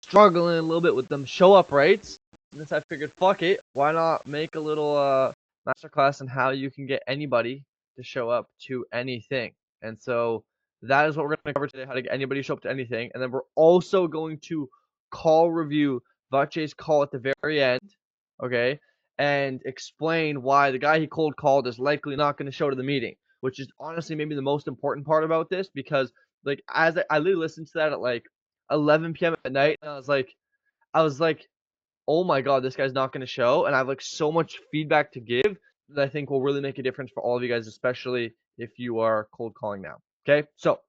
struggling a little bit with them show up rates. And so I figured, fuck it, why not make a little masterclass on how you can get anybody to show up to anything. And so that is what we're going to cover today, how to get anybody to show up to anything. And then we're also going to call review Vache's call at the very end, okay, and explain why the guy he cold called is likely not going to show to the meeting, which is honestly maybe the most important part about this, because like as I literally listened to that at like 11 p.m. at night, and I was like, oh my god, this guy's not going to show, and I have like so much feedback to give that I think will really make a difference for all of you guys, especially if you are cold calling now. Okay, so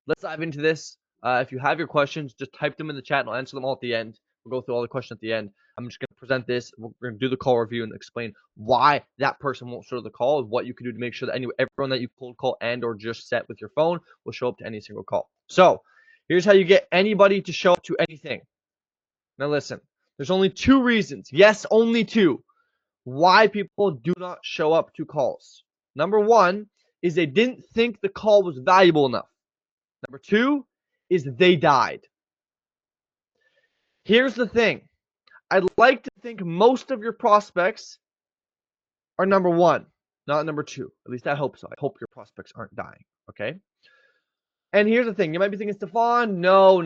let's dive into this. If you have your questions, just type them in the chat and I'll answer them all at the end. We'll go through all the questions at the end. I'm just going to present this. We're going to do the call review and explain why that person won't show the call, and what you can do to make sure that everyone that you cold call and or just set with your phone will show up to any single call. So here's how you get anybody to show up to anything. Now listen, there's only two reasons, yes, only two, why people do not show up to calls. Number one is they didn't think the call was valuable enough. Number two is they died. Here's the thing. I'd like to think most of your prospects are number one, not number two. At least I hope so. I hope your prospects aren't dying, okay? And here's the thing. You might be thinking, Stefan, no.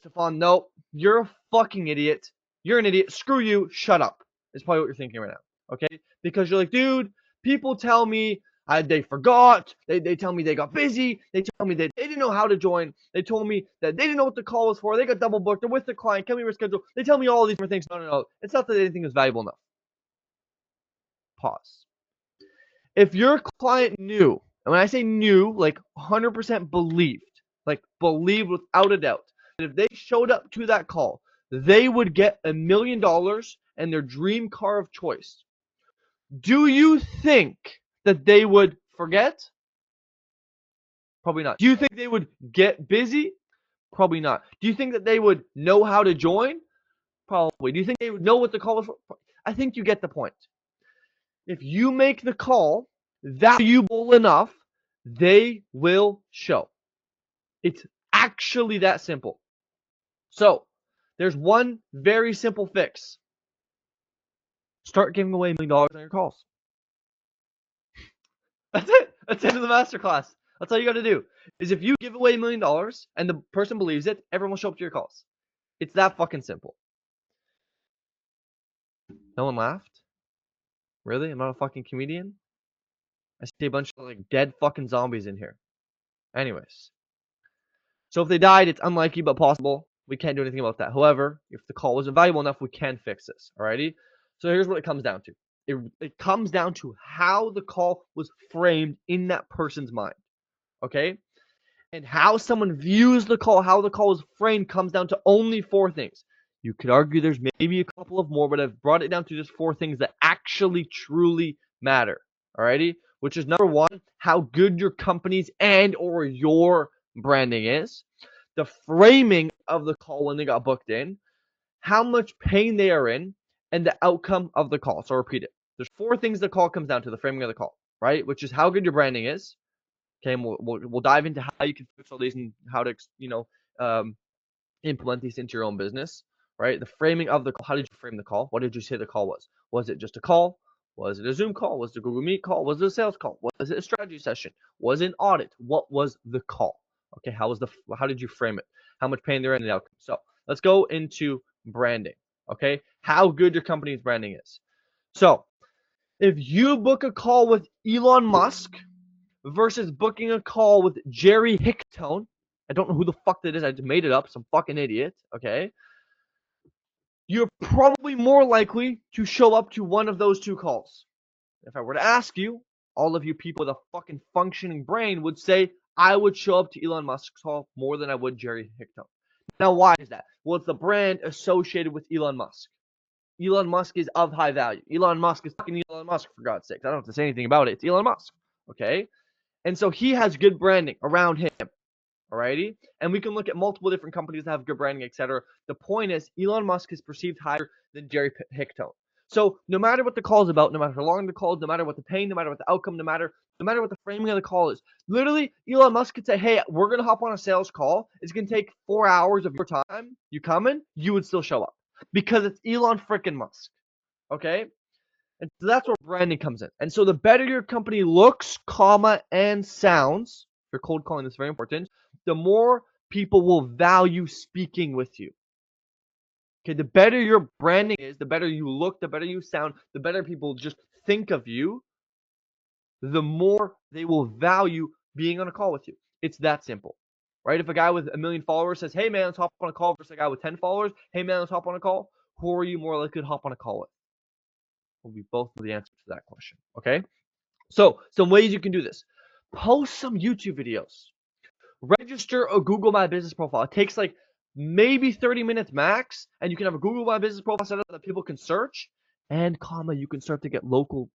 Stefan, no. You're a fucking idiot. You're an idiot. Screw you. Shut up. Is probably what you're thinking right now, okay? Because you're like, dude, people tell me they forgot. They tell me they got busy. They tell me they didn't know how to join. They told me that they didn't know what the call was for. They got double booked. They're with the client. Can we reschedule? They tell me all these different things. No. It's not that they didn't think it was valuable enough. Pause. If your client knew, and when I say knew, like 100% believed without a doubt, that if they showed up to that call, they would get $1 million and their dream car of choice, do you think that they would forget? Probably not. Do you think they would get busy? Probably not. Do you think that they would know how to join? Probably. Do you think they would know what the call was for? I think you get the point. If you make the call valuable enough, they will show. It's actually that simple. So, there's one very simple fix. Start giving away $1 million on your calls. That's it. That's the end of the masterclass. That's all you got to do. Is if you give away $1 million and the person believes it, everyone will show up to your calls. It's that fucking simple. No one laughed? Really? I'm not a fucking comedian? I see a bunch of like dead fucking zombies in here. Anyways. So if they died, it's unlikely but possible. We can't do anything about that. However, if the call wasn't valuable enough, we can fix this. Alrighty? So here's what it comes down to. It comes down to how the call was framed in that person's mind. Okay? And how someone views the call, how the call is framed, comes down to only 4 things. You could argue there's maybe a couple of more, but I've brought it down to just 4 things that actually truly matter. Alrighty? Which is number 1, how good your company's and or your branding is. The framing of the call when they got booked in. How much pain they are in. And the outcome of the call. So I'll repeat it. There's 4 things the call comes down to, the framing of the call. Right? Which is how good your branding is. Okay, and we'll dive into how you can fix all these and how to implement these into your own business, right? The framing of the call. How did you frame the call? What did you say the call was? Was it just a call? Was it a Zoom call? Was it a Google Meet call? Was it a sales call? Was it a strategy session? Was it an audit? What was the call? Okay, how did you frame it? How much pain they're in, the outcome. So let's go into branding. Okay, how good your company's branding is. So if you book a call with Elon Musk versus booking a call with Jerry Hicktone, I don't know who the fuck that is. I just made it up. Some fucking idiot. Okay. You're probably more likely to show up to one of those 2 calls. If I were to ask you, all of you people with a fucking functioning brain would say, I would show up to Elon Musk's call more than I would Jerry Hicktone. Now, why is that? Well, it's the brand associated with Elon Musk. Elon Musk is of high value. Elon Musk is fucking Elon Musk, for God's sake. I don't have to say anything about it. It's Elon Musk. Okay? And so he has good branding around him. Alrighty? And we can look at multiple different companies that have good branding, etc. The point is, Elon Musk is perceived higher than Jerry Hicktone. So no matter what the call is about, no matter how long the call is, no matter what the pain, no matter what the outcome, no matter what the framing of the call is, literally Elon Musk could say, "Hey, we're gonna hop on a sales call. It's gonna take 4 hours of your time. You coming?" You would still show up because it's Elon freaking Musk. Okay, and so that's where branding comes in. And so the better your company looks, and sounds, for cold calling, this is very important. The more people will value speaking with you. Okay, the better your branding is, the better you look, the better you sound, the better people just think of you, the more they will value being on a call with you. It's that simple, right? If a guy with 1 million followers says, "Hey man, let's hop on a call," versus a guy with 10 followers, "Hey man, let's hop on a call," who are you more likely to hop on a call with? Well, we both know the answer to that question. Okay, so some ways you can do this: post some YouTube videos. Register a Google My Business profile. It takes like maybe 30 minutes max, and you can have a Google My Business profile set up that people can search, and you can start to get local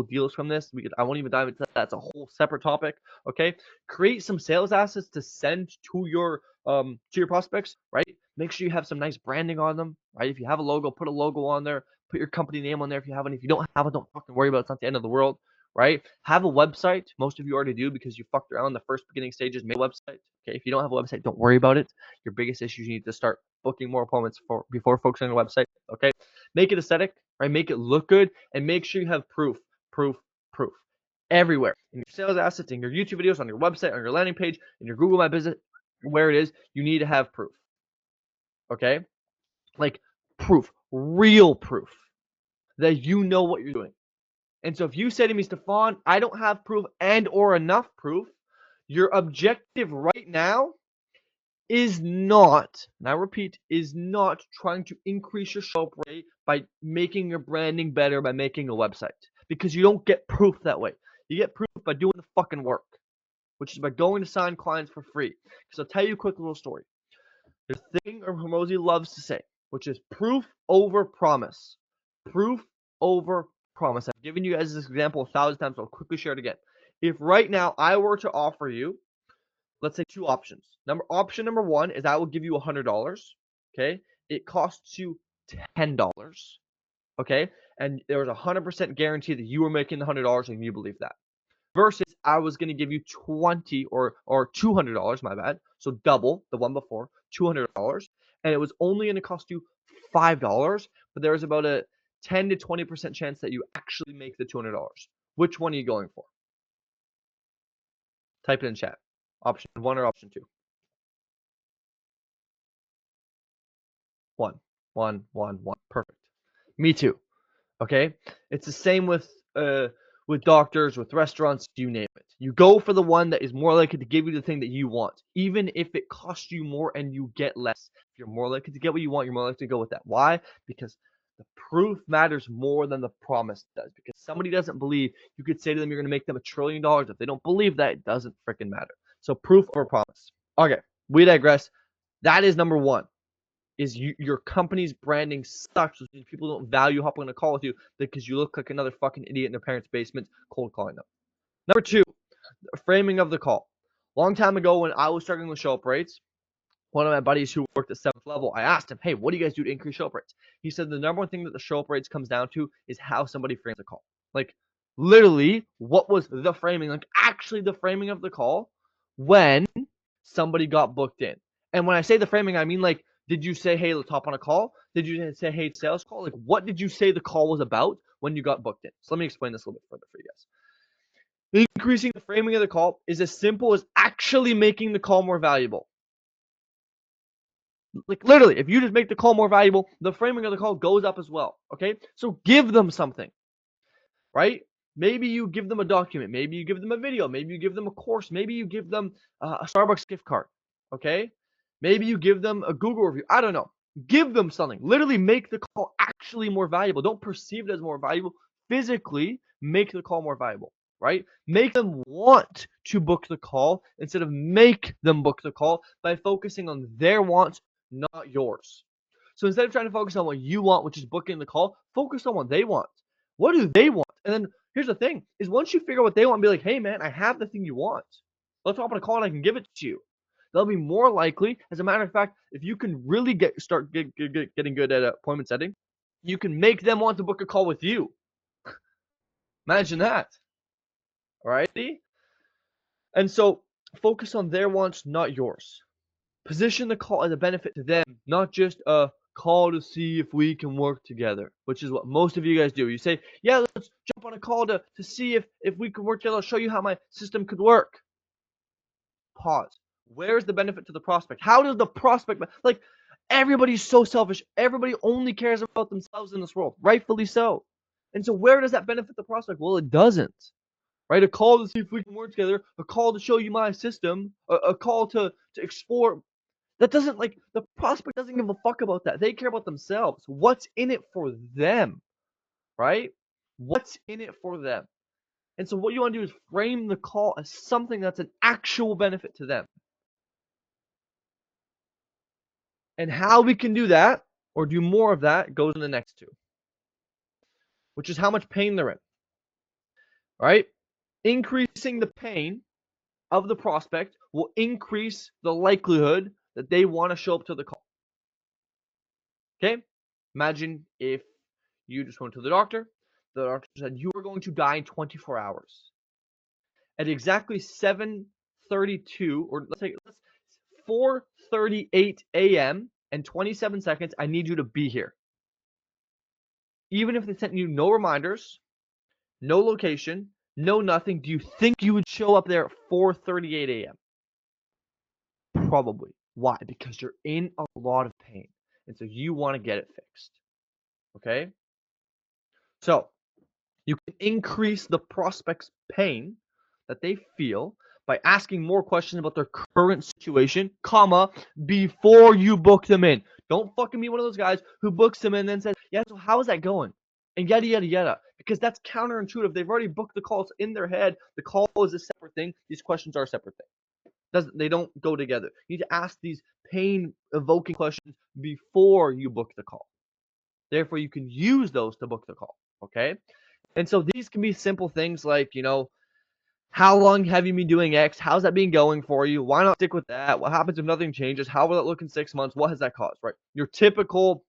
deals from this. I won't even dive into that. That's a whole separate topic. Okay, create some sales assets to send to your prospects. Right, make sure you have some nice branding on them. Right, if you have a logo, put a logo on there. Put your company name on there if you have one. If you don't have it, don't fucking worry about it. It's not the end of the world. Right? Have a website. Most of you already do because you fucked around the first beginning stages. Make a website. Okay, if you don't have a website, don't worry about it. Your biggest issue, you need to start booking more appointments before focusing on a website. Okay, make it aesthetic, right? Make it look good, and make sure you have proof, proof everywhere in your sales assets, in your YouTube videos, on your website, on your landing page, in your Google My Business, where it is. You need to have proof. Okay, like proof, real proof that you know what you're doing. And so if you say to me, "Stefan, I don't have proof and or enough proof," your objective right now is not, and I repeat, is not trying to increase your show up rate by making your branding better by making a website. Because you don't get proof that way. You get proof by doing the fucking work, which is by going to sign clients for free. So I'll tell you a quick little story. There's a thing Hormozi loves to say, which is proof over promise. Proof over promise. I've given you guys this example 1,000 times, so I'll quickly share it again. If right now I were to offer you, let's say, two options. Option number one is I will give you $100. Okay, it costs you $10. Okay, and there was a 100% guarantee that you were making the $100 and you believe that. Versus I was going to give you $20 or $200, my bad. So double the one before, $200, and it was only going to cost you $5, but there was about a 10 to 20% chance that you actually make the $200. Which one are you going for? Type it in chat. Option one or option two? One. One. Perfect. Me too. Okay? It's the same with doctors, with restaurants, you name it. You go for the one that is more likely to give you the thing that you want, even if it costs you more and you get less. If you're more likely to get what you want, you're more likely to go with that. Why? Because the proof matters more than the promise does. Because somebody doesn't believe, you could say to them you're going to make them $1 trillion. If they don't believe that, it doesn't freaking matter. So proof or promise. Okay, we digress. That is number one. Is your company's branding sucks, which means people don't value hopping on a call with you because you look like another fucking idiot in their parents' basement cold calling them. Number two, framing of the call. Long time ago when I was struggling with show up rates, one of my buddies who worked at 7th level, I asked him, "Hey, what do you guys do to increase show up rates?" He said the number one thing that the show up rates comes down to is how somebody frames the call. Like, literally, what was the framing? Like, actually the framing of the call when somebody got booked in. And when I say the framing, I mean, like, did you say, "Hey, let's hop on a call"? Did you say, "Hey, sales call"? Like, what did you say the call was about when you got booked in? So let me explain this a little bit further for you guys. Increasing the framing of the call is as simple as actually making the call more valuable. Like, literally, if you just make the call more valuable, the framing of the call goes up as well. Okay, so give them something, right? Maybe you give them a document, maybe you give them a video, maybe you give them a course, maybe you give them a Starbucks gift card. Okay, maybe you give them a Google review. I don't know. Give them something. Literally make the call actually more valuable. Don't perceive it as more valuable. Physically make the call more valuable, right? Make them want to book the call instead of make them book the call by focusing on their wants, not yours. So instead of trying to focus on what you want, which is booking the call, focus on what they want. What do they want? And then here's the thing: is once you figure out what they want, and be like, "Hey man, I have the thing you want. Let's hop on a call and I can give it to you." They'll be more likely. As a matter of fact, if you can really getting good at appointment setting, You can make them want to book a call with you. Imagine that. Alrighty? And so focus on their wants, not yours. Position the call as a benefit to them, not just a call to see if we can work together, which is what most of you guys do. You say, yeah, let's jump on a call to see if we can work together. I'll show you how my system could work. Pause. Where's the benefit to the prospect? How does the prospect, like, everybody's so selfish. Everybody only cares about themselves in this world, rightfully so. And so where does that benefit the prospect? Well, it doesn't. Right? A call to see if we can work together, a call to show you my system, a call to explore. That doesn't, like, the prospect doesn't give a fuck about that. They care about themselves. What's in it for them, right? What's in it for them? And so what you want to do is frame the call as something that's an actual benefit to them. And how we can do that or do more of that goes in the next two, which is how much pain they're in, right? Increasing the pain of the prospect will increase the likelihood that they want to show up to the call. Okay? Imagine if you just went to the doctor said you are going to die in 24 hours. At exactly 7:32, or let's 4:38 a.m. and 27 seconds, I need you to be here. Even if they sent you no reminders, no location, no nothing, do you think you would show up there at 4:38 a.m.? Probably. Why? Because you're in a lot of pain. And so you want to get it fixed. Okay? So, you can increase the prospect's pain that they feel by asking more questions about their current situation, comma, before you book them in. Don't fucking be one of those guys who books them in and then says, yeah, so how is that going? And yada, yada, yada. Because that's counterintuitive. They've already booked the calls in their head. The call is a separate thing. These questions are a separate thing. They don't go together. You need to ask these pain-evoking questions before you book the call. Therefore, you can use those to book the call. Okay? And so these can be simple things like, how long have you been doing X? How's that been going for you? Why not stick with that? What happens if nothing changes? How will it look in 6 months? What has that caused, right? Your typical,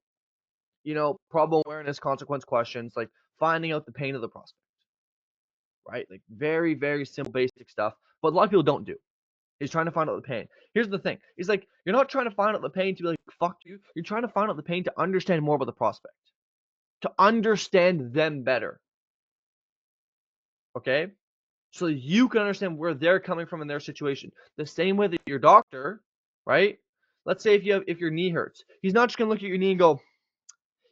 problem awareness consequence questions, like finding out the pain of the prospect, right? Like very, very simple, basic stuff. But a lot of people don't do. Is trying to find out the pain. Here's the thing. It's like, you're not trying to find out the pain to be like, fuck you. You're trying to find out the pain to understand more about the prospect. To understand them better. Okay? So you can understand where they're coming from in their situation. The same way that your doctor, right? Let's say if your knee hurts, he's not just gonna look at your knee and go,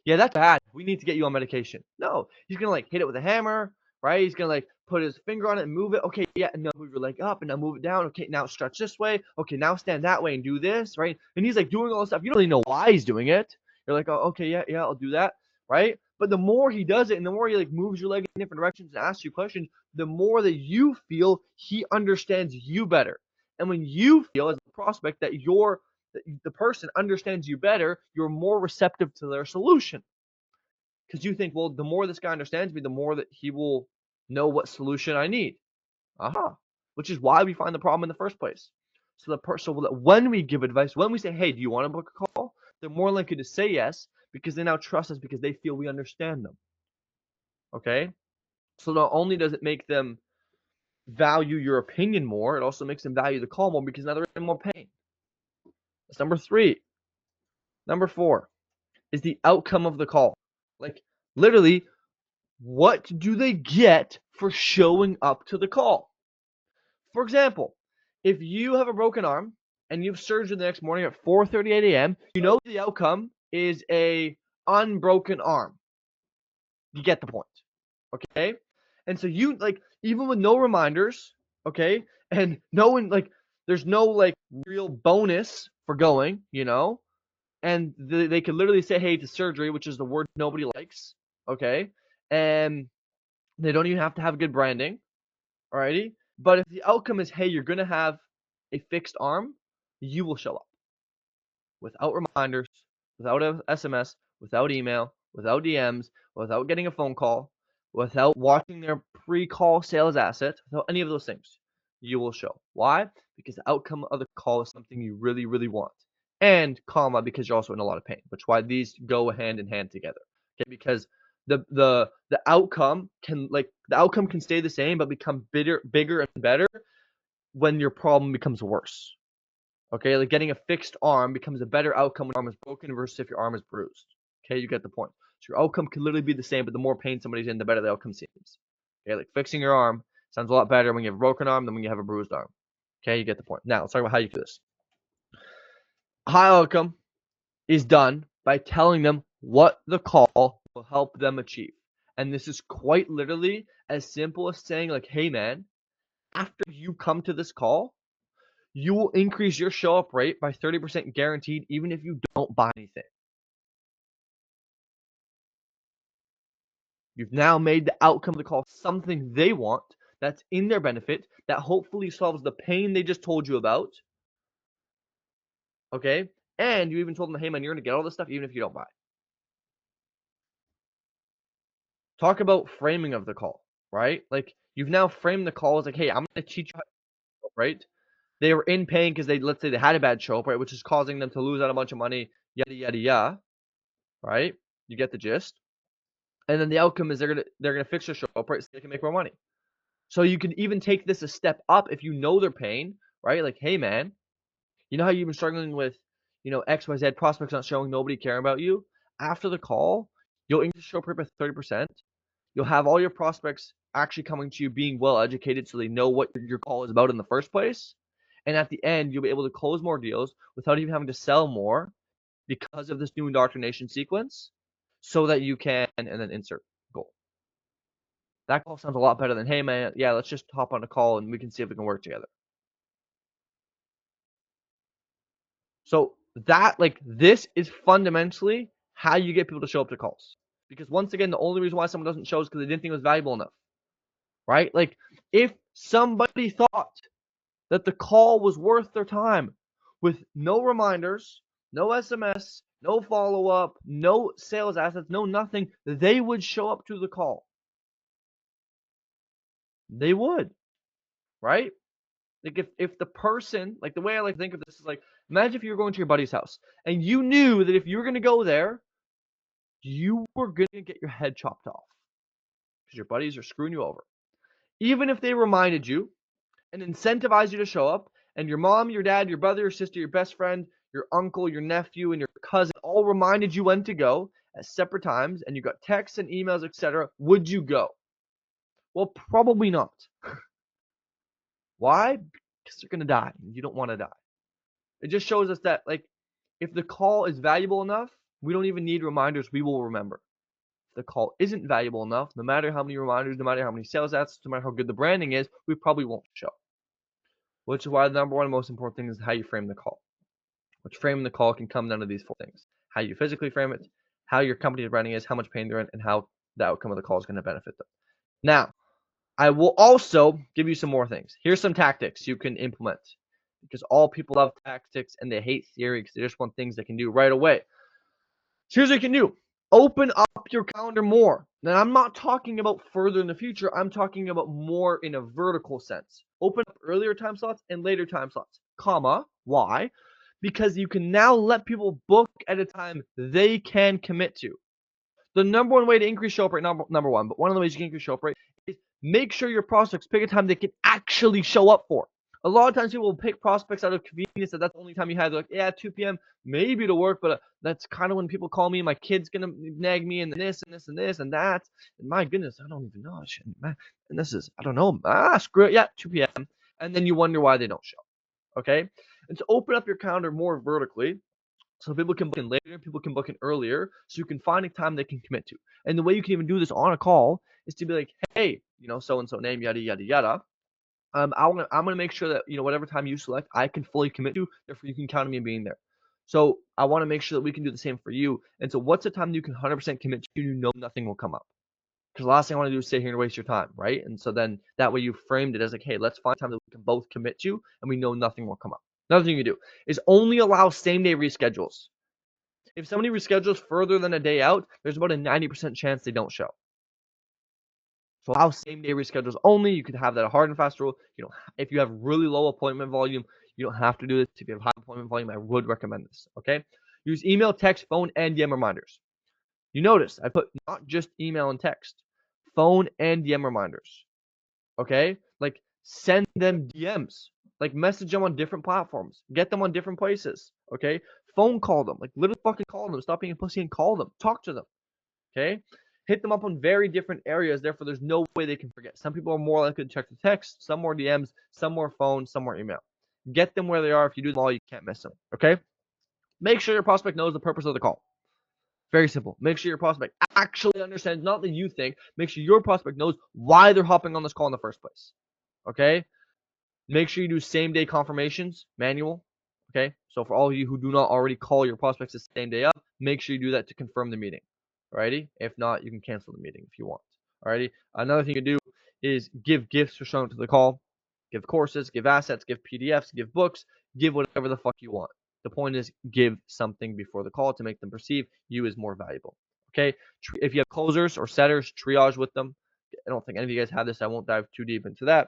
yeah, that's bad. We need to get you on medication. No, he's gonna like hit it with a hammer, right? He's gonna like put his finger on it and move it. Okay, yeah, and now move your leg up and now move it down. Okay, now stretch this way. Okay, now stand that way and do this, right? And he's like doing all this stuff. You don't really know why he's doing it. You're like, oh, okay, yeah, I'll do that, right? But the more he does it and the more he like moves your leg in different directions and asks you questions, the more that you feel he understands you better. And when you feel as a prospect that the person understands you better, you're more receptive to their solution. Because you think, well, the more this guy understands me, the more that he will know what solution I need. Aha. Which is why we find the problem in the first place. So when we give advice, when we say, hey, do you want to book a call? They're more likely to say yes because they now trust us because they feel we understand them. Okay? So not only does it make them value your opinion more, it also makes them value the call more because now they're in more pain. That's number 3. Number 4 is the outcome of the call. Like, literally, what do they get for showing up to the call? For example, if you have a broken arm and you have surgery the next morning at 4:38 a.m., you know the outcome is a unbroken arm. You get the point. Okay? And so you, like, even with no reminders, okay, and no one, like, there's no like real bonus for going, and they could literally say, hey, to surgery, which is the word nobody likes, okay, and they don't even have to have good branding, alrighty. But if the outcome is, hey, you're gonna have a fixed arm, you will show up without reminders, without a SMS, without email, without DMs, without getting a phone call, without watching their pre-call sales asset, without any of those things. You will show. Why? Because the outcome of the call is something you really, really want. And, because you're also in a lot of pain, which is why these go hand in hand together. Okay, because the outcome can stay the same but become bigger and better when your problem becomes worse. Okay, like getting a fixed arm becomes a better outcome when your arm is broken versus if your arm is bruised. Okay, you get the point. So your outcome can literally be the same, but the more pain somebody's in, the better the outcome seems. Okay, like fixing your arm sounds a lot better when you have a broken arm than when you have a bruised arm. Okay, you get the point. Now let's talk about how you do this. High outcome is done by telling them what the call will help them achieve. And this is quite literally as simple as saying, like, hey man, after you come to this call, you will increase your show up rate by 30% guaranteed, even if you don't buy anything. You've now made the outcome of the call something they want, that's in their benefit, that hopefully solves the pain they just told you about. Okay? And you even told them, hey man, you're gonna get all this stuff even if you don't buy. Talk about framing of the call, right? Like you've now framed the call as like, hey, I'm gonna teach you how to show up, right? They were in pain because let's say they had a bad show up, right, which is causing them to lose out a bunch of money, yada yada yada, right? You get the gist. And then the outcome is they're gonna fix their show up, right, so they can make more money. So you can even take this a step up if you know their pain, right? Like, hey man, you know how you've been struggling with, XYZ prospects not showing, nobody caring about you? After the call, you'll increase show up rate by 30%. You'll have all your prospects actually coming to you being well educated so they know what your call is about in the first place. And at the end, you'll be able to close more deals without even having to sell more because of this new indoctrination sequence so that you can, and then insert goal. That call sounds a lot better than, hey man, yeah, let's just hop on a call and we can see if we can work together. So this is fundamentally how you get people to show up to calls. Because once again, the only reason why someone doesn't show is because they didn't think it was valuable enough, right? Like if somebody thought that the call was worth their time with no reminders, no SMS, no follow up, no sales assets, no nothing, they would show up to the call. They would, right? Like if the person, like the way I like to think of this is like, imagine if you were going to your buddy's house and you knew that if you were going to go there, you were going to get your head chopped off because your buddies are screwing you over. Even if they reminded you and incentivized you to show up, and your mom, your dad, your brother, your sister, your best friend, your uncle, your nephew, and your cousin all reminded you when to go at separate times, and you got texts and emails, etc., would you go? Well, probably not. Why? Because they're going to die. And you don't want to die. It just shows us that, like, if the call is valuable enough, we don't even need reminders. We will remember. If the call isn't valuable enough, no matter how many reminders, no matter how many sales assets, no matter how good the branding is, we probably won't show. Which is why the number one most important thing is how you frame the call. Which framing the call can come down to these four things: how you physically frame it, how your company's branding is, how much pain they're in, and how the outcome of the call is going to benefit them. Now, I will also give you some more things. Here's some tactics you can implement because all people love tactics and they hate theory because they just want things they can do right away. So here's what you can do. Open up your calendar more. Now, I'm not talking about further in the future. I'm talking about more in a vertical sense. Open up earlier time slots and later time slots, comma. Why? Because you can now let people book at a time they can commit to. The number one way to increase show up rate, number one, but one of the ways you can increase show up rate is make sure your prospects pick a time they can actually show up for. A lot of times people will pick prospects out of convenience that that's the only time you have. They're like, yeah, 2 p.m. maybe it'll work, but that's kind of when people call me. My kid's gonna nag me and this and this and this and that. And my goodness, I don't even know. And this is, I don't know. Screw it. Yeah, 2 p.m. And then you wonder why they don't show. Okay, and to open up your calendar more vertically, so people can book in later, people can book in earlier, so you can find a time they can commit to. And the way you can even do this on a call is to be like, hey, so and so name, yada yada yada. I'm gonna make sure that whatever time you select, I can fully commit to. Therefore, you can count on me being there. So I want to make sure that we can do the same for you. And so, what's the time you can 100% commit to? You know nothing will come up. Because the last thing I want to do is sit here and waste your time, right? And so then that way you framed it as like, hey, let's find time that we can both commit to, and we know nothing will come up. Another thing you can do is only allow same day reschedules. If somebody reschedules further than a day out, there's about a 90% chance they don't show. So allow same day reschedules only. You could have that a hard and fast rule. If you have really low appointment volume, you don't have to do this. If you have high appointment volume, I would recommend this. Okay. Use email, text, phone, and DM reminders. You notice I put not just email and text, phone and DM reminders. Okay? Like send them DMs. Like message them on different platforms. Get them on different places. Okay? Phone call them. Like literally fucking call them. Stop being a pussy and call them. Talk to them. Okay? Hit them up on very different areas. Therefore, there's no way they can forget. Some people are more likely to check the text, some more DMs, some more phone, some more email. Get them where they are. If you do them all, you can't miss them. Okay? Make sure your prospect knows the purpose of the call. Very simple. Make sure your prospect actually understands, not that you think, make sure your prospect knows why they're hopping on this call in the first place. Okay? Make sure you do same day confirmations, manual. Okay? So for all of you who do not already call your prospects the same day up, make sure you do that to confirm the meeting. Alrighty? If not, you can cancel the meeting if you want. Alrighty? Another thing you can do is give gifts for showing up to the call. Give courses, give assets, give PDFs, give books, give whatever the fuck you want. The point is give something before the call to make them perceive you as more valuable. Okay? If you have closers or setters, triage with them. I don't think any of you guys have this. I won't dive too deep into that.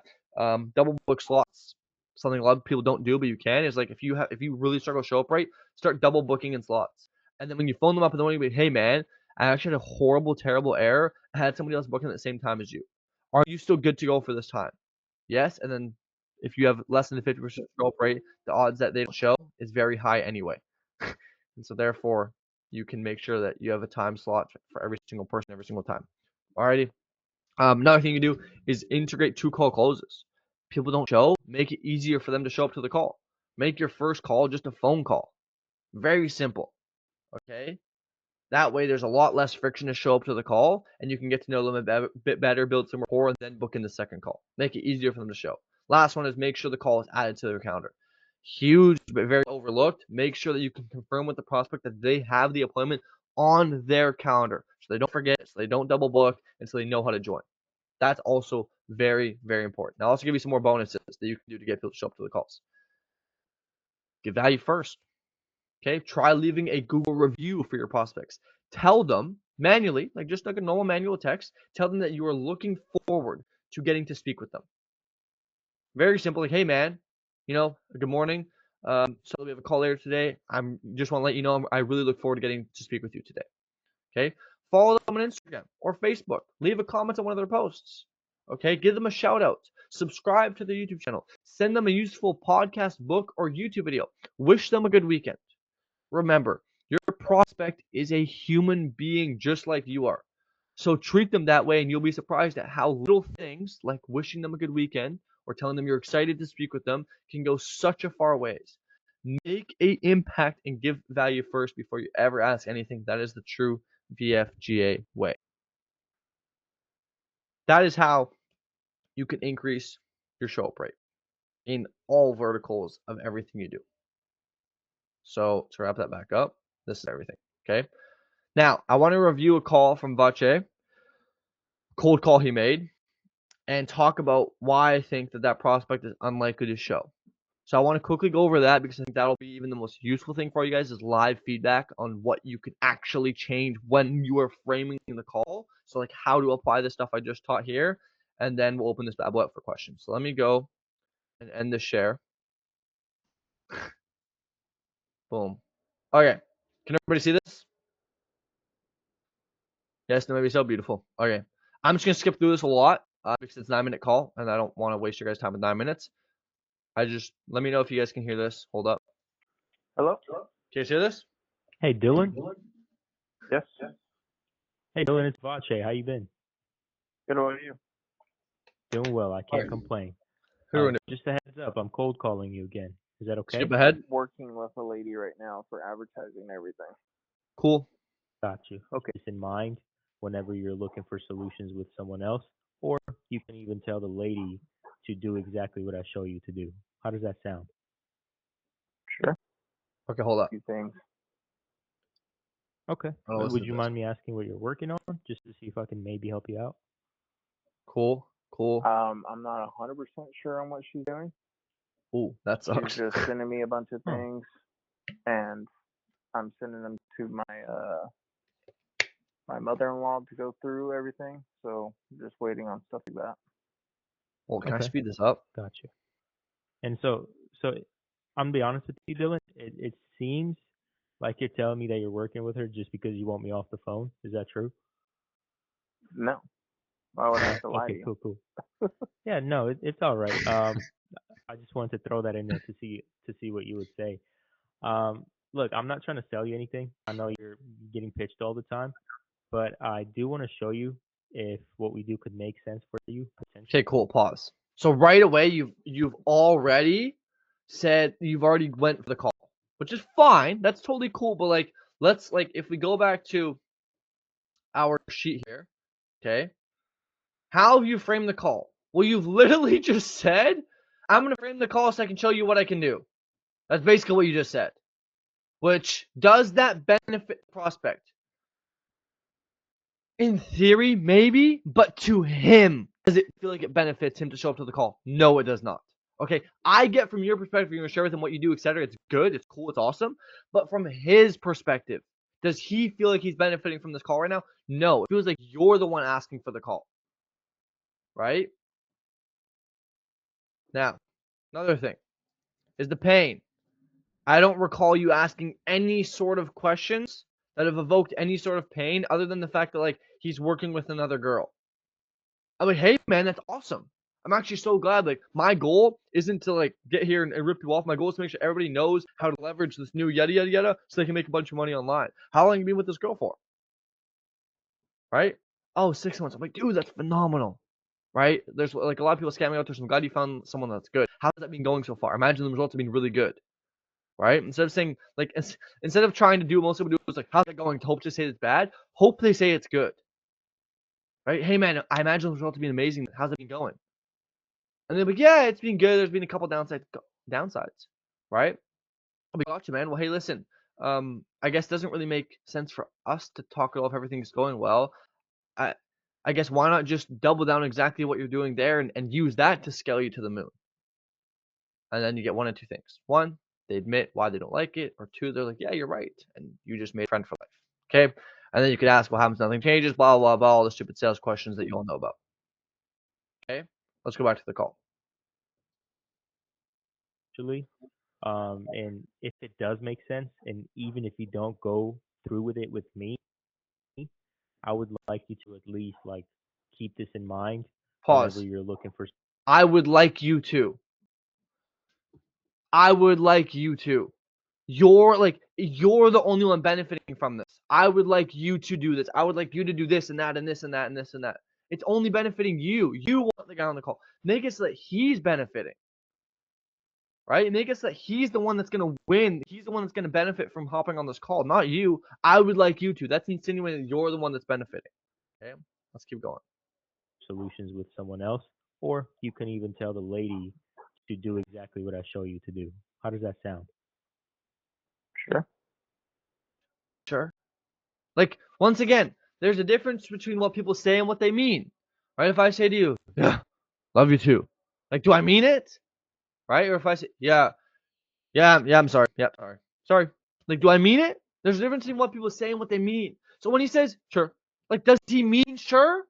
Double book slots. Something a lot of people don't do, but you can. Is like if you really struggle to show up right, start double booking in slots. And then when you phone them up in the morning, be like, hey man, I actually had a horrible, terrible error. I had somebody else booking at the same time as you. Are you still good to go for this time? Yes. And then if you have less than the 50% show up rate, the odds that they don't show is very high anyway. And so therefore, you can make sure that you have a time slot for every single person every single time. Alrighty. Another thing you can do is integrate 2 call closes. People don't show, make it easier for them to show up to the call. Make your first call just a phone call. Very simple. Okay? That way, there's a lot less friction to show up to the call, and you can get to know them a bit better, build some rapport, and then book in the second call. Make it easier for them to show. Last one is make sure the call is added to their calendar. Huge, but very overlooked. Make sure that you can confirm with the prospect that they have the appointment on their calendar, so they don't forget, so they don't double book, and so they know how to join. That's also very, very important. Now, I'll also give you some more bonuses that you can do to get people to show up to the calls. Give value first. Okay, try leaving a Google review for your prospects. Tell them manually, like just like a normal manual text, tell them that you are looking forward to getting to speak with them. Very simple, like, hey man, good morning. So we have a call later today. I'm just want to let you know I really look forward to getting to speak with you today. Okay, follow them on Instagram or Facebook. Leave a comment on one of their posts. Okay, give them a shout out. Subscribe to their YouTube channel. Send them a useful podcast, book, or YouTube video. Wish them a good weekend. Remember, your prospect is a human being just like you are. So treat them that way, and you'll be surprised at how little things like wishing them a good weekend or telling them you're excited to speak with them can go such a far ways. Make an impact and give value first before you ever ask anything. That is the true VFGA way. That is how you can increase your show up rate in all verticals of everything you do. So to wrap that back up, this is everything. Okay. Now I want to review a call from Vache, cold call he made, and talk about why I think that prospect is unlikely to show. So I want to quickly go over that because I think that'll be even the most useful thing for you guys is live feedback on what you can actually change when you are framing the call. So like how to apply the stuff I just taught here, and then we'll open this bad boy up for questions. So let me go and end the share. Boom. Okay. Can everybody see this? Yes, no, maybe so. Beautiful. Okay. I'm just going to skip through this a lot because it's a 9-minute call and I don't want to waste your guys' time with 9 minutes. Let me know if you guys can hear this. Hold up. Hello? Can you guys hear this? Hey, Dylan. Yes. Hey, Dylan, it's Vache. How you been? Good, how are you? Doing well. I can't complain. Just a heads up, I'm cold calling you again. Is that okay? Skip ahead. I'm working with a lady right now for advertising and everything. Cool. Got you. Okay, this in mind whenever you're looking for solutions with someone else, or you can even tell the lady to do exactly what I show you to do. How does that sound? Sure. Okay, hold up. A few things. Okay. I'll listen Would to you this. mind me asking what you're working on, just to see if I can maybe help you out? Cool. I'm not 100% sure on what she's doing. Ooh, that She's sucks. just sending me a bunch of things, and I'm sending them to my mother-in-law to go through everything. So I'm just waiting on stuff like that. Well, can I Okay. speed this up? Gotcha. And so I'm gonna be honest with you, Dylan. It seems Like you're telling me that you're working with her just because you want me off the phone? Is that true? No, why would I No. have to lie to Okay. you? Cool. Yeah. No. It's all right. I just wanted to throw that in there to see what you would say. Look, I'm not trying to sell you anything. I know you're getting pitched all the time, but I do want to show you if what we do could make sense for you Okay, potentially. cool. Pause. So right away, you've already said you've already went for the call, which is fine. That's totally cool. But like, let's like if we go back to our sheet here, okay? How have you framed the call? Well, you've literally just said, "I'm gonna frame the call so I can show you what I can do." That's basically what you just said. Which does that benefit the prospect? In theory, maybe, but to him, does it feel like it benefits him to show up to the call? No, it does not. Okay, I get from your perspective, you're gonna share with him what you do, etc. It's good, it's cool, it's awesome. But from his perspective, does he feel like he's benefiting from this call right now? No, it feels like you're the one asking for the call, right? Now, another thing is the pain. I don't recall you asking any sort of questions that have evoked any sort of pain other than the fact that like he's working with another girl. I'm like, hey man, that's awesome. I'm actually so glad. Like, my goal isn't to like get here and rip you off. My goal is to make sure everybody knows how to leverage this new yada yada yada so they can make a bunch of money online. How long have you been with this girl for? Right? Oh, 6 months. I'm like, dude, that's phenomenal. Right? There's like a lot of people scamming out there. So I'm glad you found someone that's good. How's that been going so far? Imagine the results have been really good. Right? Instead of saying like instead of trying to do what most people do is like, how's it going? To hope to say it's bad. Hope they say it's good. Right? Hey man, I imagine the results have been amazing. How's it been going? And they'll be like, yeah, it's been good. There's been a couple downsides, right? I'll be gotcha, man. Well, hey, listen. I guess it doesn't really make sense for us to talk it off. Everything's going well. I, I guess why not just double down exactly what you're doing there and use that to scale you to the moon? And then you get one of two things. One, they admit why they don't like it, or two, they're like, yeah, you're right, and you just made a friend for life. Okay, and then you could ask, what happens? Nothing changes. Blah blah blah. All the stupid sales questions that you all know about. Okay, let's go back to the call. Actually. And if it does make sense, and even if you don't go through with it with me, I would like you to at least like keep this in mind whenever Pause. you're looking for. I would like you to. I would like you to. You're the only one benefiting from this. I would like you to do this. I would like you to do this and that and this and that and this and that. It's only benefiting you. You want the guy on the call. Make it so that he's benefiting. Right? Make it so that he's the one that's gonna win. He's the one that's gonna benefit from hopping on this call, not you. I would like you to. That's insinuating you're the one that's benefiting. Okay? Let's keep going. Solutions with someone else, or you can even tell the lady to do exactly what I show you to do. How does that sound? Sure. Sure. Like, once again, there's a difference between what people say and what they mean. Right? If I say to you, yeah, love you too. Like, do I mean it? Right? Or if I say, yeah, I'm sorry. Yeah, sorry. Like, do I mean it? There's a difference between what people say and what they mean. So when he says, sure, like, does he mean sure?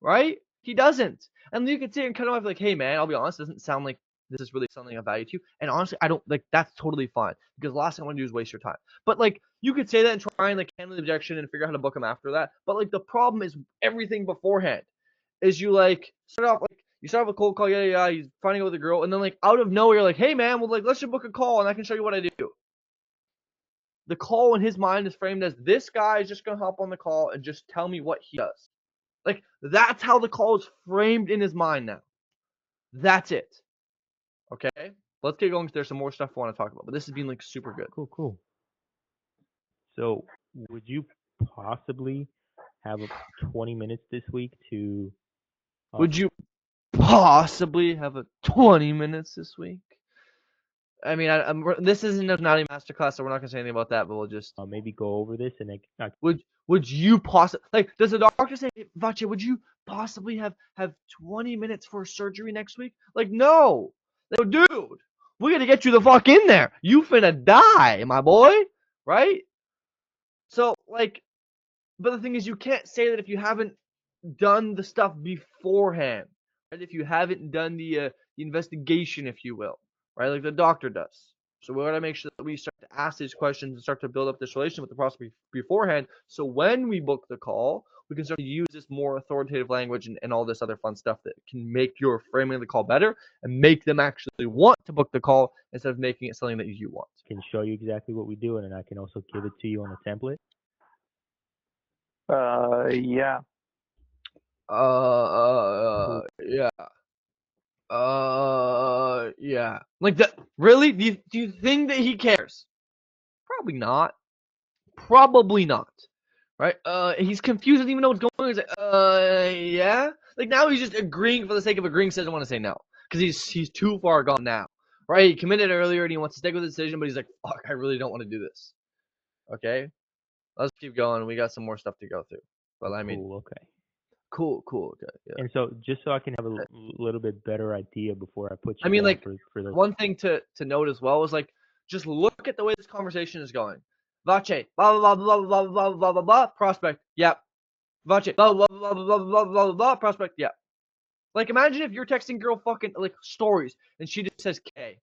Right? He doesn't. And you can sit and cut him off like, hey man, I'll be honest, it doesn't sound like this is really something of value to you. And honestly, I don't like that's totally fine. Because the last thing I want to do is waste your time. But like you could say that and try and like handle the objection and figure out how to book him after that. But like the problem is everything beforehand. Is you like you start off a cold call, yeah, he's finding out with a girl, and then like out of nowhere you're like, hey man, well like let's just book a call and I can show you what I do. The call in his mind is framed as this guy is just gonna hop on the call and just tell me what he does. Like, that's how the call is framed in his mind now. That's it. Okay? Let's get going. There's some more stuff I want to talk about, but this has been like super good. Cool. So, would you possibly have 20 minutes this week to Would you possibly have a 20 minutes this week? I mean, this isn't a naughty masterclass, so we're not gonna say anything about that. But we'll just maybe go over this and would you possibly like? Does the doctor say, Vache, would you possibly have 20 minutes for surgery next week? Like, no, like, dude, we gotta get you the fuck in there. You finna die, my boy, right? So like, but the thing is, you can't say that if you haven't done the stuff beforehand, right? If you haven't done the investigation, if you will, right? Like the doctor does. So we got to make sure that we start to ask these questions and start to build up this relationship with the prospect beforehand. So when we book the call, we can start to use this more authoritative language and all this other fun stuff that can make your framing of the call better and make them actually want to book the call instead of making it something that you want. I can show you exactly what we do, and then I can also give it to you on a template. Yeah. Yeah. Yeah. Like that. Really? Do you think that he cares? Probably not. Probably not. Right? He's confused. Doesn't even know what's going on. He's like, yeah. Like now he's just agreeing for the sake of agreeing. Says doesn't want to say no because he's too far gone now. Right? He committed earlier and he wants to stick with the decision, but he's like, fuck, I really don't want to do this. Okay. Let's keep going. We got some more stuff to go through. But I mean, Cool, okay. cool. Okay. Yeah. And so, just so I can have a little bit better idea before I put you I mean, down like, for those. one thing to note as well is like just look at the way this conversation is going. Vache, blah blah blah blah blah blah blah blah blah. Prospect, yep. Vache, blah blah blah blah blah blah blah blah. Prospect, yep. Like imagine if you're texting girl fucking like stories and she just says K.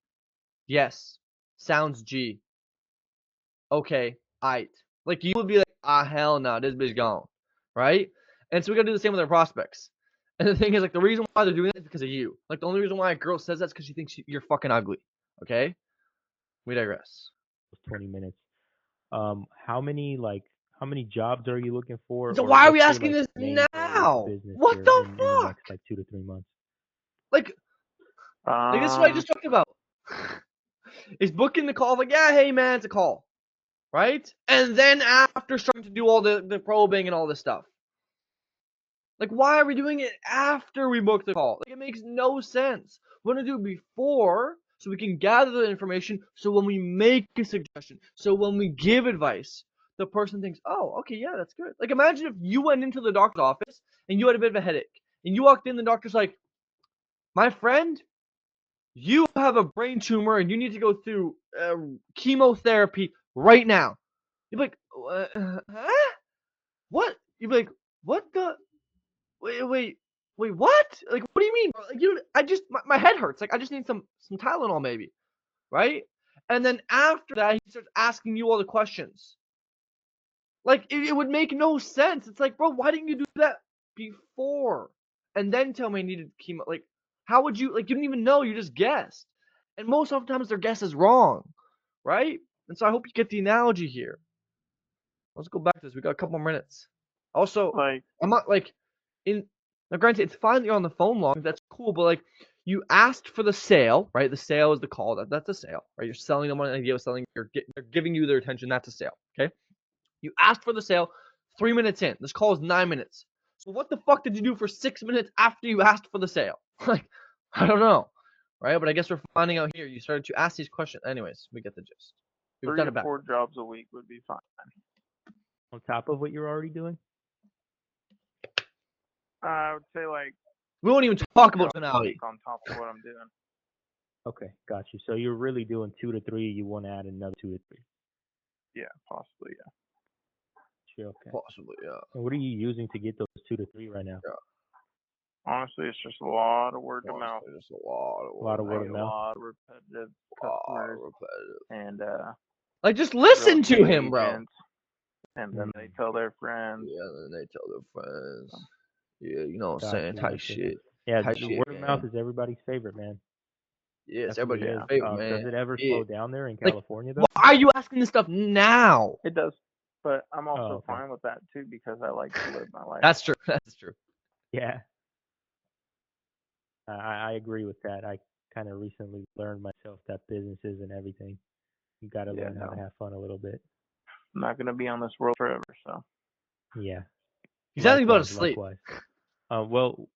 Yes. Sounds G. Okay. Aight. Like you would be like, hell no, this bitch gone. Right? And so we gotta do the same with our prospects. And the thing is, like, the reason why they're doing that is because of you. Like, the only reason why a girl says that is because she thinks you're fucking ugly. Okay? We digress. 20 minutes. How many jobs are you looking for? So or why are what's we your, asking like, this main goal with now? the business What here the in the fuck? next like 2 to 3 months? Like this is what I just talked about. Is booking the call like, yeah, hey man, it's a call. Right? And then after starting to do all the probing and all this stuff. Like, why are we doing it after we book the call? Like, it makes no sense. We want to do it before so we can gather the information so when we make a suggestion, so when we give advice, the person thinks, oh, okay, yeah, that's good. Like, imagine if you went into the doctor's office and you had a bit of a headache and you walked in, the doctor's like, my friend, you have a brain tumor and you need to go through chemotherapy right now. You'd be like, huh? What? You'd be like, what the? Wait, what? Like, what do you mean? Like, I just, my head hurts. Like, I just need some Tylenol, maybe, right? And then after that, he starts asking you all the questions. Like, it would make no sense. It's like, bro, why didn't you do that before? And then tell me I needed chemo. Like, how would you, like, you didn't even know, you just guessed. And most oftentimes their guess is wrong, right? And so I hope you get the analogy here. Let's go back to this. We got a couple more minutes. Also, like, I'm not like now granted it's fine that you're on the phone long, that's cool, but like you asked for the sale, right? The sale is the call. That's a sale, right? You're selling them on an idea of selling, they're giving you their attention, that's a sale. Okay. You asked for the sale 3 minutes in. This call is 9 minutes. So what the fuck did you do for 6 minutes after you asked for the sale? Like, I don't know. Right? But I guess we're finding out here. You started to ask these questions. Anyways, we get the gist. We've 3 done to it back. 4 jobs a week would be fine. On top of what you're already doing? I would say like We won't even talk about jobs a tonality. week on top of what I'm doing. Okay, got you. So you're really doing 2 to 3. You want to add another 2 to 3. Yeah, possibly. Yeah. Sure, okay. Possibly, yeah. And what are you using to get those 2 to 3 right now? Yeah. Honestly, it's just a lot of word of mouth. Honestly, just a lot of A lot of word of A mouth. lot of repetitive customers and Like, just listen real to estate him, bro. agents, and then they tell their friends. Yeah, and then they tell their friends. Yeah, you know what I'm Gotcha, saying? Tight gotcha. shit. Yeah, Tight the shit, word of mouth man. is everybody's favorite, man. Yeah, it's Definitely everybody's is. favorite, man. Does it ever Yeah. slow down there in Like, California, though? why are you asking this stuff now? It does, but I'm also Oh, okay. fine with that too because I like to live my life. That's true. That's true. Yeah. I agree with that. I kind of recently learned myself that businesses and everything, you got to learn how to have fun a little bit. I'm not gonna be on this world forever, so. Yeah. He's sounding about to Likewise, sleep. likewise. Well,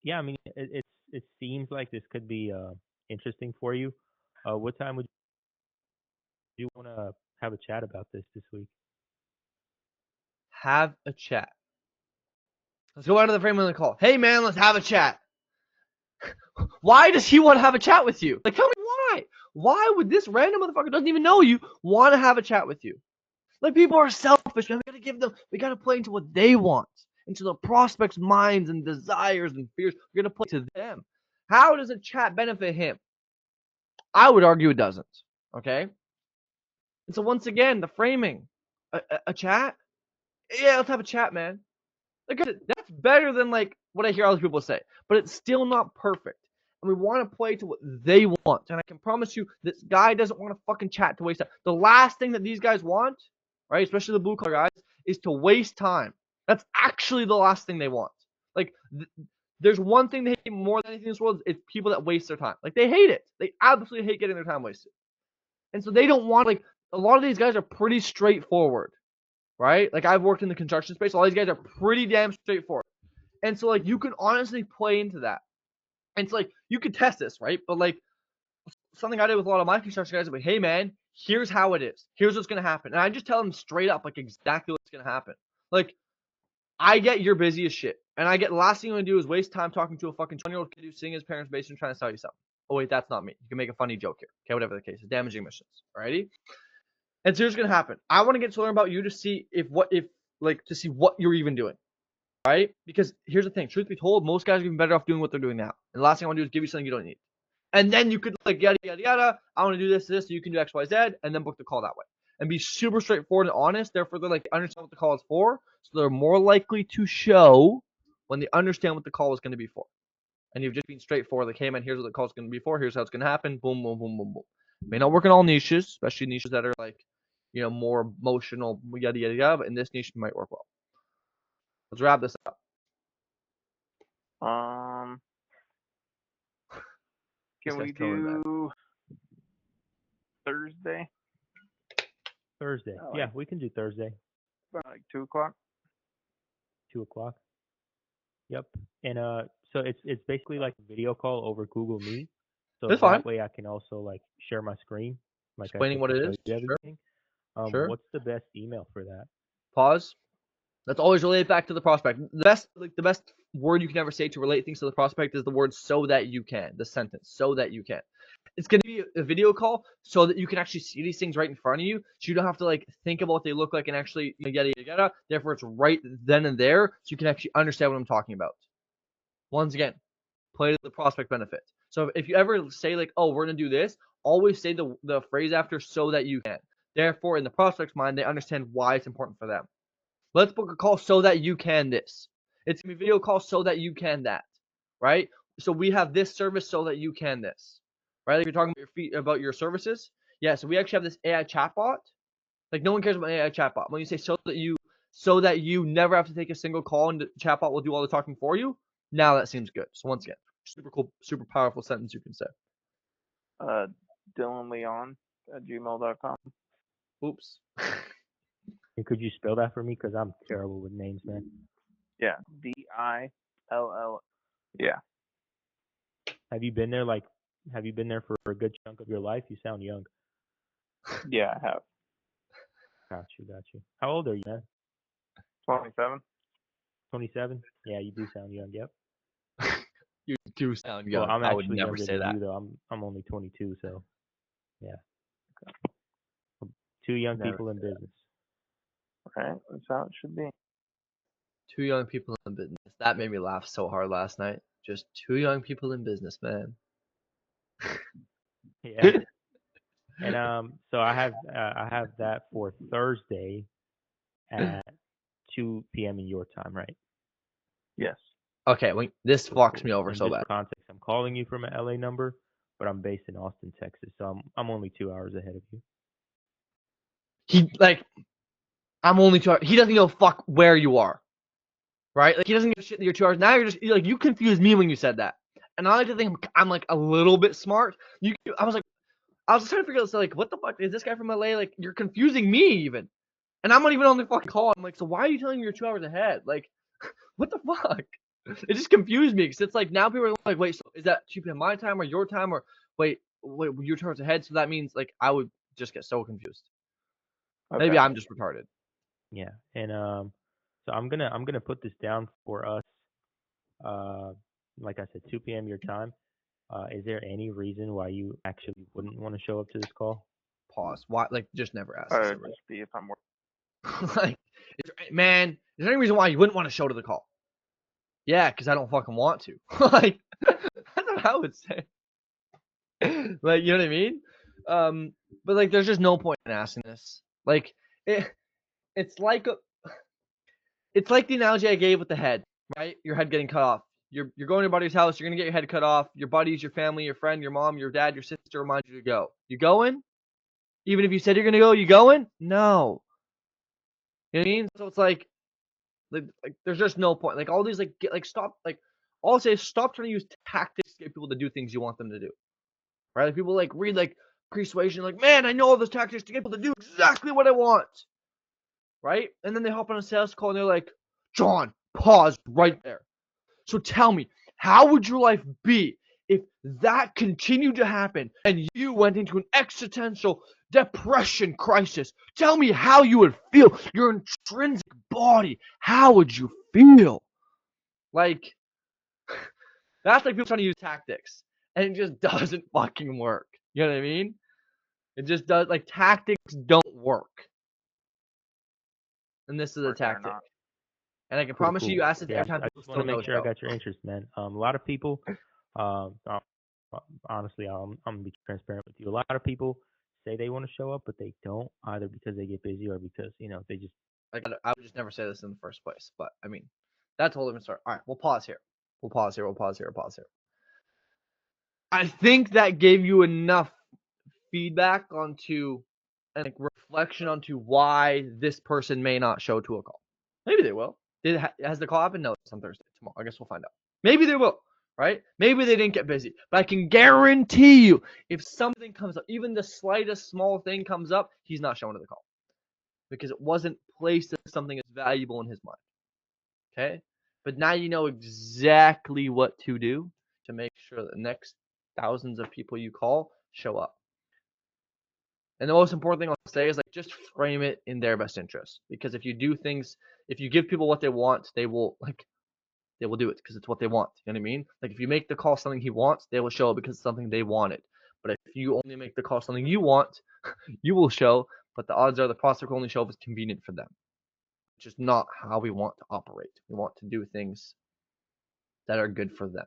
yeah, I mean, it seems like this could be interesting for you. What time would you want to have a chat about this week? Have a chat. Let's go out of the frame of the call. Hey, man, let's have a chat. Why does he want to have a chat with you? Like, tell me why. Why would this random motherfucker doesn't even know you want to have a chat with you? Like, people are selfish, man. We gotta play into what they want, into the prospect's minds and desires and fears. We're gonna play to them. How does a chat benefit him? I would argue it doesn't. Okay? And so once again, the framing, a chat? Yeah, let's have a chat, man. Like, that's better than like what I hear other people say, but it's still not perfect. And we want to play to what they want. And I can promise you, this guy doesn't want to fucking chat to waste time. The last thing that these guys want, right, especially the blue collar guys, is to waste time. That's actually the last thing they want. Like, there's one thing they hate more than anything in this world, it's people that waste their time. Like, they hate it. They absolutely hate getting their time wasted. And so they don't want, like, a lot of these guys are pretty straightforward, right? Like, I've worked in the construction space. All these guys are pretty damn straightforward. And so, like, you can honestly play into that. And it's like, you could test this, right? But, like, something I did with a lot of my construction guys is like, hey, man, here's how it is. Here's what's going to happen. And I just tell them straight up, like, exactly what's going to happen. Like, I get you're busy as shit. And I get the last thing you want to do is waste time talking to a fucking 20-year-old kid who's sitting in his parents' basement trying to sell you something. Oh, wait, that's not me. You can make a funny joke here. Okay, whatever the case is. Damaging missions. Alrighty? And so here's what's going to happen. I want to get to learn about you to see to see what you're even doing. Right? Because here's the thing. Truth be told, most guys are even better off doing what they're doing now. And the last thing I want to do is give you something you don't need. And then you could like yada yada yada. I want to do this, so you can do X, Y, Z, and then book the call that way. And be super straightforward and honest. Therefore, they're like understand what the call is for, so they're more likely to show when they understand what the call is going to be for. And you've just been straightforward, like, hey man, here's what the call is going to be for. Here's how it's going to happen. Boom, boom, boom, boom, boom. May not work in all niches, especially niches that are like, more emotional, yada yada yada. But in this niche, it might work well. Let's wrap this up. Can we do Thursday? Thursday. Yeah, we can do Thursday. About like 2 o'clock. 2 o'clock. Yep. And so it's basically like a video call over Google Meet. So That's that fine. way I can also like share my screen. Like Explaining what it is. Everything. Sure. What's the best email for that? Pause. That's always related back to the prospect. The best word you can ever say to relate things to the prospect is the word "so that you can." The sentence "so that you can." It's going to be a video call so that you can actually see these things right in front of you, so you don't have to like think about what they look like and actually yada yada yada. Therefore, it's right then and there, so you can actually understand what I'm talking about. Once again, play to the prospect benefit. So if you ever say like, "Oh, we're going to do this," always say the phrase after "so that you can." Therefore, in the prospect's mind, they understand why it's important for them. Let's book a call so that you can this. It's going to be a video call so that you can that, right? So we have this service so that you can this, right? Like you're talking about your services. Yeah, so we actually have this AI chatbot. Like no one cares about AI chatbot. When you say so that you never have to take a single call and the chatbot will do all the talking for you, now that seems good. So once again, super cool, super powerful sentence you can say. DylanLeon@gmail.com. Oops. And could you spell that for me? Because I'm terrible with names, man. Yeah, DILL. Yeah. Have you been there for a good chunk of your life? You sound young. Yeah, I have. Got you. How old are you, man? 27. 27? Yeah, you do sound young. Yep. You do sound young. Well, I'm I would actually never younger say than that. you, though. I'm only 22, so yeah. Two young people in business. Okay, that's how it should be. Two young people in business. That made me laugh so hard last night. Just two young people in business, man. Yeah. And so I have that for Thursday at 2 p.m. in your time, right? Yes. Okay, this fucks me over And so just bad. for context, I'm calling you from an LA number, but I'm based in Austin, Texas, so I'm only 2 hours ahead of you. I'm only 2 hours. He doesn't give a fuck where you are, right? Like he doesn't give a shit that you're 2 hours. Now you're like you confused me when you said that, and I like to think I'm like a little bit smart. I was trying to figure out like what the fuck is this guy from LA? Like you're confusing me even, and I'm not even on the fucking call. I'm like, so why are you telling me you're 2 hours ahead? Like, what the fuck? It just confused me because it's like now people are like, wait, so is that 2 p.m. my time or your time or wait, you're 2 hours ahead? So that means like I would just get so confused. Okay. Maybe I'm just retarded. Yeah, and so I'm gonna put this down for us. Like I said, 2 p.m. your time. Is there any reason why you actually wouldn't want to show up to this call? Pause. Why? Like, just never ask. Just be if I'm working. Like, is there any reason why you wouldn't want to show to the call? Yeah, because I don't fucking want to. Like, that's what I would say. Like, you know what I mean? But like, there's just no point in asking this. Like, it's like it's like the analogy I gave with the head, right? Your head getting cut off. You're going to your buddy's house. You're gonna get your head cut off. Your buddies, your family, your friend, your mom, your dad, your sister remind you to go. You going? Even if you said you're gonna go, you going? No. You know what I mean? So it's like there's just no point. Like all these stop all I'll say is stop trying to use tactics to get people to do things you want them to do. Right? Like people like read like persuasion, like, man, I know all those tactics to get people to do exactly what I want. Right? And then they hop on a sales call and they're like, John, pause right there. So tell me, how would your life be if that continued to happen and you went into an existential depression crisis? Tell me how you would feel. Your intrinsic body, how would you feel? Like, that's like people trying to use tactics, and it just doesn't fucking work. You know what I mean? It just does. Like, tactics don't work. And this is a Work or tactic. not. And I can promise you, ask this Yeah, every time I people just want to still make sure I no-show. got your interest, man. A lot of people, honestly, I'm gonna be transparent with you. A lot of people say they want to show up, but they don't, either because they get busy or because they just. Like, I would just never say this in the first place. But I mean, that's a whole different story. All right, we'll pause here. We'll pause here. We'll pause here. We'll pause here. I think that gave you enough feedback onto and like reflection onto why this person may not show to a call. Maybe they will. Has the call happened? No, it's on Thursday. Tomorrow. I guess we'll find out. Maybe they will. Right? Maybe they didn't get busy. But I can guarantee you, if something comes up, even the slightest small thing comes up, he's not showing to the call. Because it wasn't placed as something as valuable in his mind. Okay? But now you know exactly what to do to make sure that the next thousands of people you call show up. And the most important thing I'll say is like just frame it in their best interest. Because if you do things, if you give people what they want, they will do it because it's what they want. You know what I mean? Like if you make the call something he wants, they will show because it's something they wanted. But if you only make the call something you want, you will show. But the odds are the prospect will only show if it's convenient for them. Which is not how we want to operate. We want to do things that are good for them.